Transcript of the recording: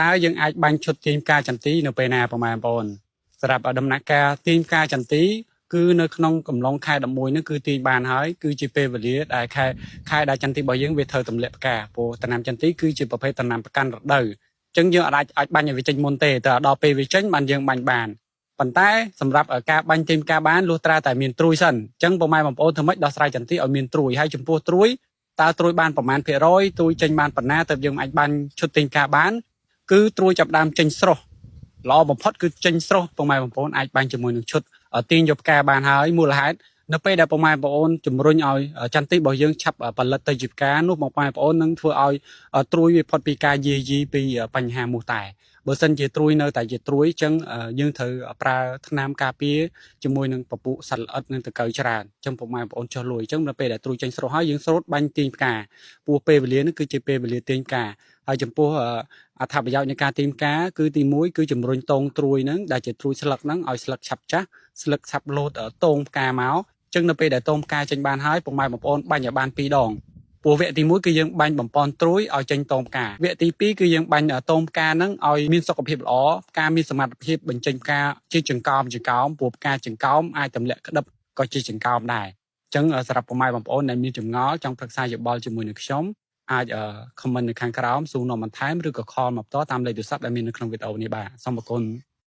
តើយើងអាចបាញ់ឈុតទាញផ្កាចន្ទីនៅពេលណាប្រហែលបងប្អូនសម្រាប់ដំណាក់កាលទាញផ្កាចន្ទីគឺនៅក្នុងកំឡុងខែ11នេះគឺទាញបានហើយគឺជាពេលវេលាដែលខែដែលចន្ទីរបស់យើងវាត្រូវទម្លាក់ផ្កាព្រោះដំណាំចន្ទីគឺជាប្រភេទដំណាំប្រកាន់រដូវអញ្ចឹងយើងអាចបាញ់ឲ្យវាចេញមុនទេតែដល់ពេលវាចេញបានយើងបាញ់បានប៉ុន្តែសម្រាប់ការបាញ់ទាញផ្កាបានលុះត្រាតែមានត្រួយសិនអញ្ចឹងបងប្អូនធ្វើម៉េចដោះស្រាយចន្ទីឲ្យមានត្រួយហើយចំពោះត្រួយតើត្រួយបានប្រមាណភាគរយត្រួយចេញបានប៉ុណ្ណាទៅយើងអាចបាញ់ឈុតទាញផ្កាបានគឺត្រួយចាប់ដើមចេញស្រស់ល្អបំផុតគឺចេញស្រស់បងប្អូនអាចបាញ់ជាមួយនឹងឈុតទាញយកផ្កាបានហើយមូលហេតុនៅពេលដែលបងប្អូនជំរុញឲ្យចន្ទីរបស់យើងឆាប់ផលិតទៅជាផ្កានោះបងប្អូននឹងធ្វើឲ្យត្រួយវាផុតពីការយាយីពីបញ្ហាមូសតែបើសិនជាត្រួយនៅតែជាត្រួយអញ្ចឹងយើងត្រូវប្រើថ្នាំការពារជាមួយនឹងពពុះសត្វល្អិតនិងតកៅច្រើនអញ្ចឹងបងប្អូនចុះលួយអញ្ចឹងនៅពេលដែលត្រួយចេញស្រស់ហើយយើងស្រោតបាញ់ទាញផ្កាពោះពេលវេលានេះគឺជាពេលវេលាទាញផ្កាហើយចំពោះអត្ថប្រយោជន៍នៃការទាញផ្កាគឺទី1គឺជំរុញតងត្រួយហ្នឹងដែលជាត្រួយស្លឹកហ្នឹងឲ្យស្លឹកឆាប់ចាស់ស្លឹកឆាប់លោតតងផ្កាមកអញ្ចឹងនៅពេលដែលតងផ្កាចេញបានហើយបងប្អូនបាញ់ឲ្យបាន2ដងព្រោះវគ្គទី1គឺយើងបាញ់បំពន់ត្រួយឲ្យចេញតងផ្កាវគ្គទី2គឺយើងបាញ់តងផ្កាហ្នឹងឲ្យមានសុខភាពល្អផ្កាមានសមត្ថភាពបញ្ចេញផ្កាជាចង្កោមព្រោះផ្កាចង្កោមអាចទម្លាក់ក្តឹបក៏ជាចង្កោមដែរអញ្ចឹងសម្រាប់បងប្អូនដែលមានចម្ងល់ចង់ប្រឹក្សាយោបល់ជាមួយនឹងខ្ញុំអាចខមមិននៅខាងក្រោមសួរនាំបន្ថែមឬក៏ខលមកផ្ទាល់តាមលេខទូរស័ព្ទដែលមាននៅក្នុងវីដេអូនេះបាទសូមអរគុណ